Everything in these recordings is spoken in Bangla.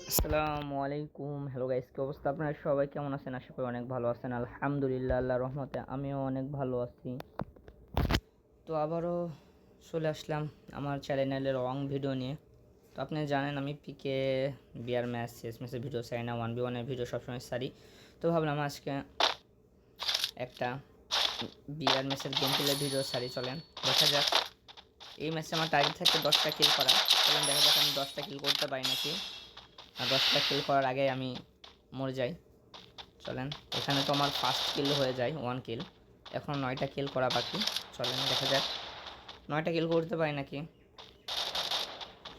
আসসালামু আলাইকুম। হ্যালো গাইস, কি অবস্থা? আপনারা সবাই কেমন আছেন? আশা করি অনেক ভালো আছেন। আলহামদুলিল্লাহ, আল্লাহর রহমতে আমিও অনেক ভালো আছি। তো আবারও চলে আসলাম আমার চ্যানেলের রং ভিডিও নিয়ে। তো আপনি জানেন আমি পিকে বিয়ার ম্যাচ শেষ ম্যাচের ভিডিও চাই না, 1v1-এর ভিডিও সবসময় সারি। তো ভাবলাম আজকে একটা বিয়ার ম্যাচের গেম প্লের ভিডিও সারি। চলেন দেখা যাক। এই ম্যাচে আমার টার্গেট থাকে 10টা কিল করা। চলেন দেখা যাক আমি 10টা কিল করতে পারি নাকি, আর 10টা কিল করার আগে আমি মরে যাই। চলেন, এখানে তো আমার ফার্স্ট কিল হয়ে যায় 1 কিল। এখন 9টা কিল করা বাকি। চলেন দেখা যাক 9টা কিল করতে পারি নাকি।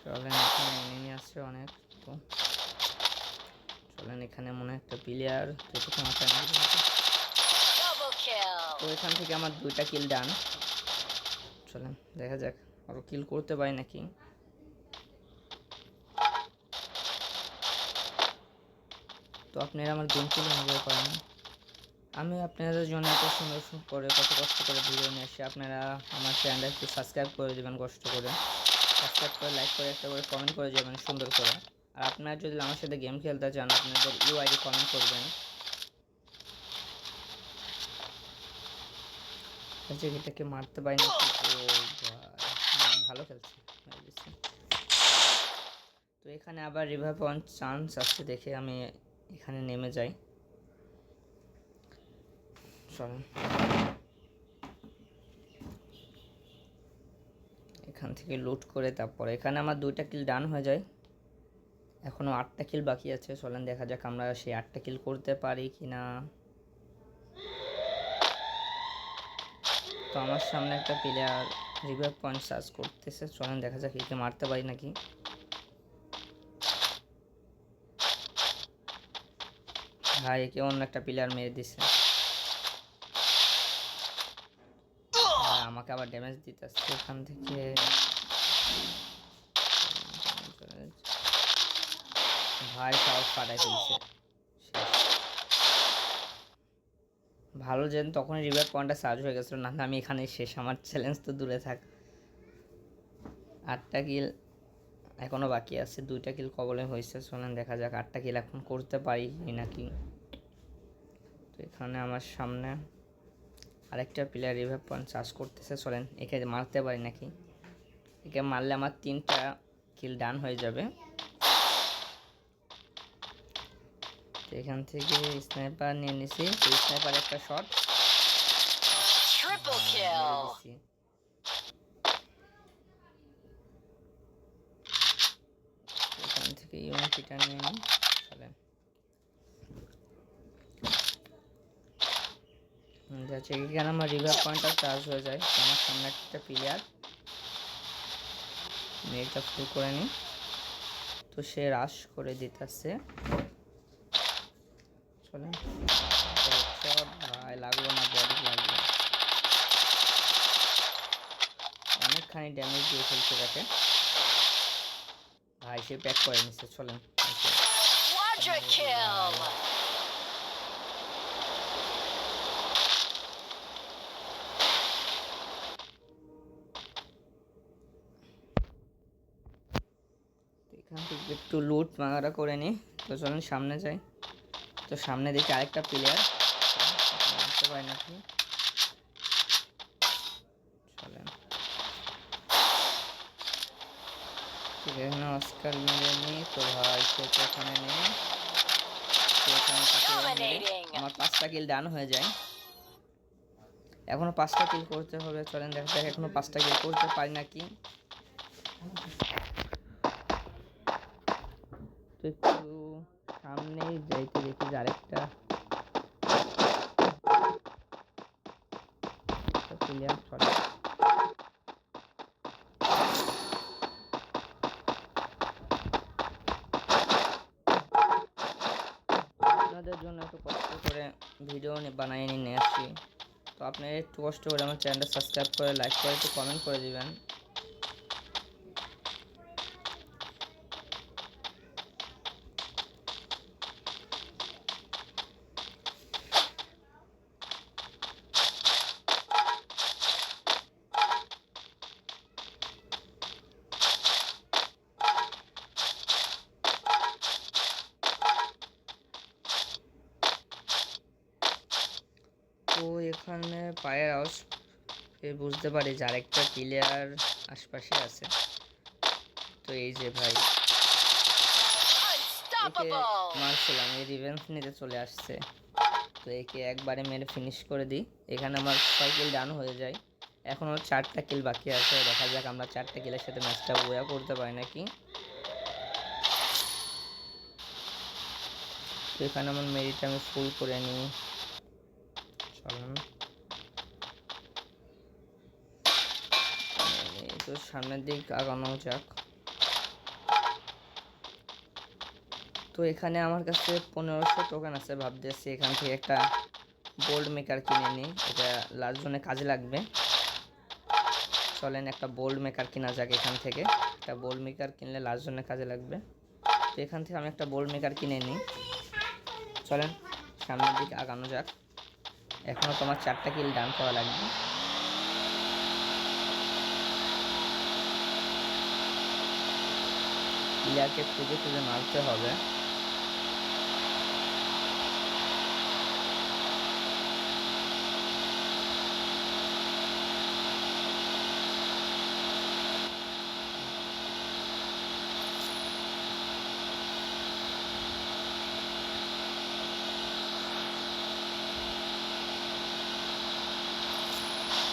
চলেন, এখানে এনিমি আছে অনেক। তো চলেন, এখানে মনে একটা প্লেয়ার, তো এখান থেকে আমার 2টা কিল ডান। চলেন দেখা যাক আরও কিল করতে পারি নাকি। তো আপনারা আমার গেম কিল এনজয় করেন। আমি আপনাদের জন্য এত সুন্দর করে কত কষ্ট করে ভিডিও নিয়ে আসি। আপনারা আমার চ্যানেলটা একটু সাবস্ক্রাইব করে দেবেন, কষ্ট করে সাবস্ক্রাইব করে, লাইক করে, একটা করে কমেন্ট করে যাবেন সুন্দর করে। আর আপনারা যদি আমার সাথে গেম খেলতে চান আপনাদের ইউআইডি কমেন্ট করবেন। আচ্ছা, এটাকে মারতে পারি না। ও ভাই, ভালো খেলছে। তো এখানে আবার রিভাইভ পাওয়ার চান্স আছে দেখে আমি এখানে নেমে যাই। চলেন, এখান থেকে লুট করে তারপরে এখানে আমার 2টা কিল ডান হয়ে যায়। এখনও 8টা কিল বাকি আছে। চলেন দেখা যাক আমরা সেই 8টা কিল করতে পারি কি না। তো আমার সামনে একটা প্লেয়ার রিভাইভ পয়েন্ট সার্চ করতেছে। চলেন দেখা যাক একে মারতে পারি নাকি। ভাই, একে অন্য একটা প্লেয়ার মেরে দিছে। আমাকে আবার ড্যামেজ দিতেছে এখান থেকে। ভাই সব ফাটাই ফেলছে। ভালো যে তখন রিভাইভ পয়েন্টটা চার্জ হয়ে গেছিলো, না আমি এখানে শেষ। আমার চ্যালেঞ্জ তো দূরে থাক। 8টা কিল এখনও বাকি আছে, 2টা কিল কবলে হয়েছে। চলেন দেখা যাক 8টা কিল এখন করতে পারি নাকি। তো এখানে আমার সামনে আরেকটা প্লেয়ার রিভাইভ পয়েন্ট চার্জ করতেছে। চলেন একে মারতে পারি নাকি। একে মারলে আমার 3টা কিল ডান হয়ে যাবে। তো এখান থেকে স্নাইপার নিয়ে নিছি। তো স্নাইপার একটা শট মেরে দিছি। এখান থেকে ইউনিটিটা নিয়ে নিই। চলেন যাচ্ছে, এখানে আমার রিভাইভ পয়েন্টটা চার্জ হয়ে যায়। আমার সামনে একটা প্লেয়ার নেটটা ফুল করে নিই। তো সে রাশ করে দিতেছে। চলেন, ভাই লাগলো না, বডি লাগলো। অনেকখানি ড্যামেজ দিয়ে ফেলছে তাকে। ভাই সে প্যাক করে নিচ্ছে। চলেন এখান থেকে একটু লুট মাগারা করে নিই। তো চলেন সামনে যাই। তো সামনে দেখি আরেকটা প্লেয়ার মারতে পারি নাকি। চলেন এখানে অস্কার মেরে নিই। তো ভাই সে তো এখানে নেই। তো এখানে আমার 5টা কিল ডান হয়ে যায়। এখনো 5টা কিল করতে হবে। চলেন দেখা যাক এখনো 5টা কিল করতে পারি নাকি। তো একটু সামনেই যাইতে দেখি যে আরেকটা প্লেয়ার। চলে আপনাদের জন্য একটু কষ্ট করে ভিডিও বানিয়ে নিয়ে আসছি। তো আপনারা একটু কষ্ট করে আমার চ্যানেলটা সাবস্ক্রাইব করে, লাইক করে, একটু কমেন্ট করে দিবেন। এখানে পায়ের আওয়াজ বুঝতে পারি যে আরেকটা প্লেয়ার আশপাশে আছে। তো এই যে ভাই মারছিলাম, এই রিভেঞ্জ নিতে চলে আসছে। তো একে একবারে মেরে ফিনিশ করে দিই। এখানে আমার 6 কিল ডান হয়ে যায়। এখনও 4টা কিল বাকি আছে, দেখা যাক আমরা 4টা কিলের সাথে ম্যাচটা বয়া করতে পারি নাকি। তো এখানে আমার মেরিট আমি ফুল করে নিই। চলুন তো সামনের দিক আগানো যাক। তো এখানে আমার কাছে 1500 টোকেন আছে, ভাবতেছি এখান থেকে একটা বোল্ড মেকার কিনে নিই, এটা লাস্ট জোনে কাজে লাগবে। চলেন একটা বোল্ড মেকার কেনা যাক এখান থেকে। একটা বোল্ড মেকার কিনলে লাস্ট জোনে কাজে লাগবে। তো এখান থেকে আমি একটা বোল্ড মেকার কিনে নিই। চলেন সামনের দিকে আগানো যাক। এখনও তোমার 4টা কিল ডান করা লাগবে। প্লেয়ারকে খুঁজে খুঁজে মারতে হবে।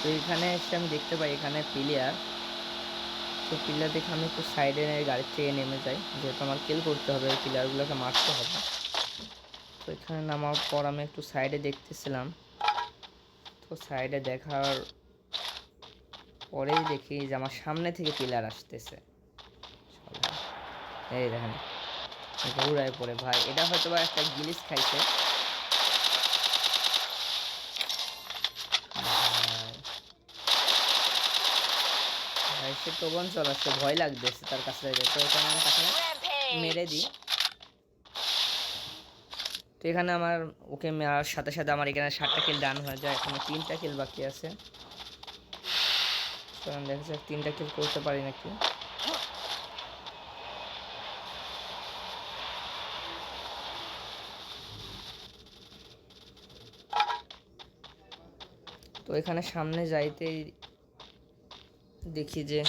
তো এখানে এসে আমি দেখতে পাই এখানে প্লেয়ার। তো প্লেয়ার দেখে আমি একটু সাইডে গাড়ির থেকে নেমে যাই, যেহেতু আমার কিল করতে হবে, ওই প্লেয়ারগুলোকে মারতে হবে। তো এখানে নামার পর আমি একটু সাইডে দেখতেছিলাম। তো সাইডে দেখার পরেই দেখি যে আমার সামনে থেকে প্লেয়ার আসতেছে। এই দেখেন ঘুরায় পড়ে ভাই, এটা হয়তো বা একটা গিলিস খাইছে। ভাই সে প্রবণ চলাচ্ছে, ভয় লাগতেছে তার কাছে যেতে। এখানে আমি তাকে মেরে দিই। তো এখানে আমার ওকে মারার সাথে সাথে আমার এখানে 7টা কিল ডান হয়ে যায়। এখানে 3টা কিল বাকি আছে। দেখা যাক 3টা কিল করতে পারি নাকি। তো এখানে সামনে যাইতেই দেখি যে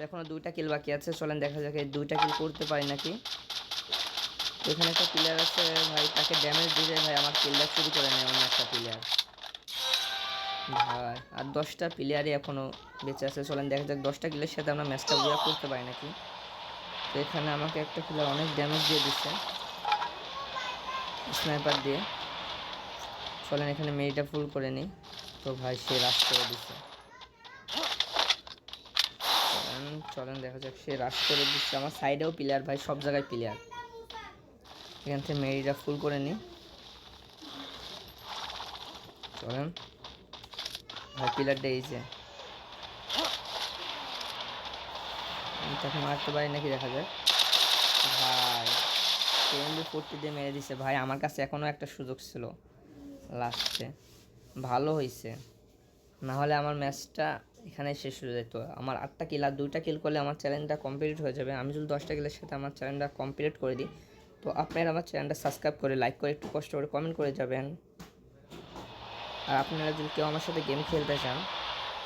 এখনো 2টা কিল বাকি আছে। চলেন দেখা যাক এই 2টা কিল করতে পারি নাকি। এখানে একটা প্লেয়ার আছে ভাই, তাকে ড্যামেজ দিয়ে ভাই আমার কিলটা চুরি করে নেয় অন্য একটা প্লেয়ার ভাই। আর 10টা প্লেয়ারই এখনো বেঁচে আছে। চলেন দেখা যাক 10টা কিলের সাথে আমরা ম্যাচটা উইয়া করতে পারি নাকি। তো এখানে আমাকে একটা প্লেয়ার অনেক ড্যামেজ দিয়ে দিচ্ছে স্নাইপার দিয়ে। চলেন এখানে মেরিটা ফুল করে নিই। তো ভাই সে রাশ করে দিচ্ছে। চলেন দেখা যাক, সে রাশ করে দিচ্ছে। আমার সাইডেও প্লেয়ার ভাই, সব জায়গায় প্লেয়ার। এখান থেকে মেরিটা ফুল করে নিই। চলেন ভাই প্লেয়ারটা এই যে তাকে মারতে পারি নাকি দেখা যায়। ভাই KMB40 দিয়ে মেরে দিছে ভাই। আমার কাছে এখনও একটা সুযোগ ছিল লাস্টে, ভালো হয়েছে, না হলে আমার ম্যাচটা এখানে শেষ হয়ে যেত। আমার 8টা কিল আর 2টা কিল করলে আমার চ্যালেঞ্জটা কমপ্লিট হয়ে যাবে। আমি যদি 10টা কিলের সাথে আমার চ্যালেঞ্জটা কমপ্লিট করে দিই। তো আপনারা আমার চ্যানেলটা সাবস্ক্রাইব করে লাইক করে একটু কষ্ট করে কমেন্ট করে যাবেন। আর আপনারা যদি কেউ আমার সাথে গেম খেলতে চান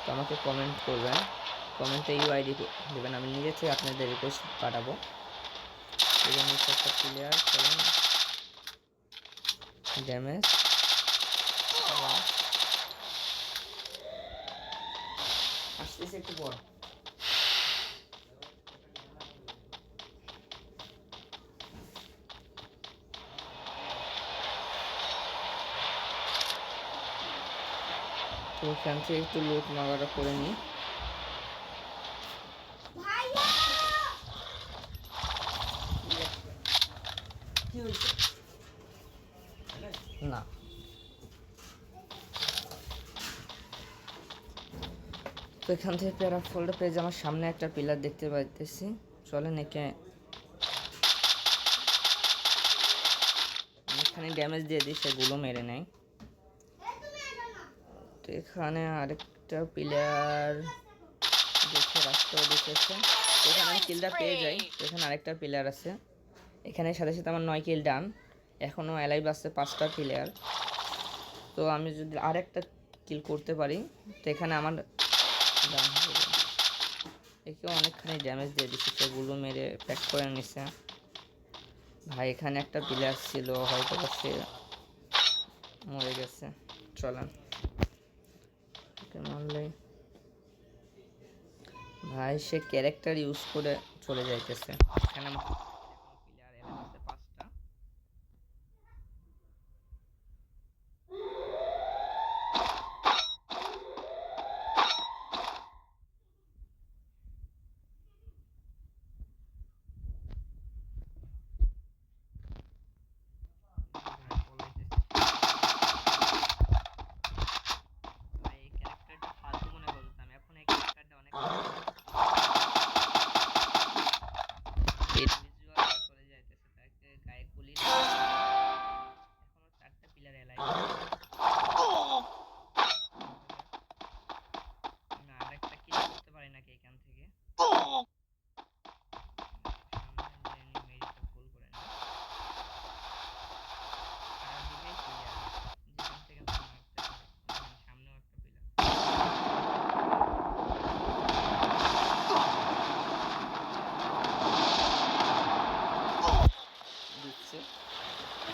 তো আমাকে কমেন্ট করবেন, কমেন্টে ইউআইডি দেবেন, আমি নিজে থেকে আপনাদের রিকোয়েস্ট পাঠাবো। একটা প্লেয়ার চলেন ড্যামেজ আসতেছে একটু পর। তো ওখান থেকে একটু লুট মাগাটা করে নিই। না তো এখান থেকে প্যারাফোল্ডার পেজ আমার সামনে একটা পিলার দেখতে পাইতেছি। চলেন একে যেখানে ড্যামেজ দিয়ে দিই সেগুলো মেরে নেয়। তো এখানে আরেকটা প্লেয়ার দেখে রাখতে দিতেছে, এখানে আমি কিলটা পেয়ে যাই। তো এখানে আরেকটা প্লেয়ার আছে, এখানে সাথে সাথে আমার 9 কিল ডান। এখনও অ্যালাইভ আছে 5টা প্লেয়ার। তো আমি যদি আরেকটা কিল করতে পারি তো এখানে আমার ডান হয়ে যাবে। একেও অনেকখানি ড্যামেজ দিয়ে দিচ্ছে, সেগুলো মেরে প্যাক করে নিছে। ভাই এখানে একটা প্লেয়ার ছিল, হয়তো সে মরে গেছে। চলেন ওকে মারলে। ভাই সে ক্যারেক্টার ইউজ করে চলে যাইতেছে। এখানে প্লেয়ার এলাকা আছে 5টা।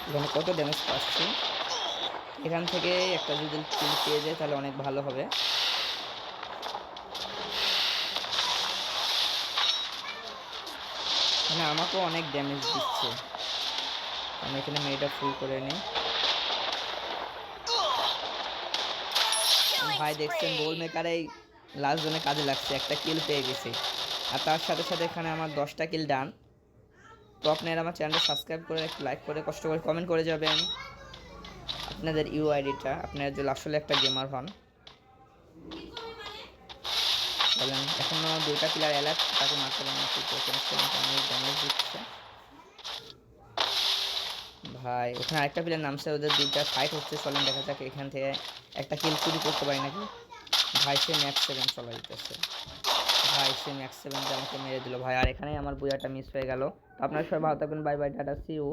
এখানে কত ড্যামেজ পাচ্ছি, এখান থেকে একটা যদি কিল পেয়ে যায় তাহলে অনেক ভালো হবে। মানে আমাকেও অনেক ড্যামেজ দিচ্ছে, আমি এখানে মেয়েটা ফুল করে নিই। ভাই দেখছেন গোল মেকার এই লাস্ট জোনে কাজে লাগছে, একটা কিল পেয়ে গেছে। আর তার সাথে সাথে এখানে আমার 10টা কিল ডান। তো আপনারা আমার চ্যানেলটা সাবস্ক্রাইব করে একটু লাইক করে কষ্ট করে কমেন্ট করে যাবেন আপনাদের ইউআইডিটা, আপনারা যদি আসলে একটা গেমার হন। বলেন এখনো 2টা প্লেয়ার অ্যালার্ট, তাকে মারতে পারেন না, ড্যামেজ দিচ্ছে। ভাই ওখানে আরেকটা প্লেয়ার নামছে, ওদের 2টা ফাইট হচ্ছে। চলেন দেখা যাক এখান থেকে একটা কিল চুরি করতে পারি নাকি। ভাই সে ম্যাক্স 7 চলা দিতেছে, ভাই সে ম্যাক্স 7 আমাকে মেরে দিল ভাই। আর এখানেই আমার বুয়াটা মিস হয়ে গেল। তো আপনারা সবাই ভালো থাকবেন, bye bye, tata, see you.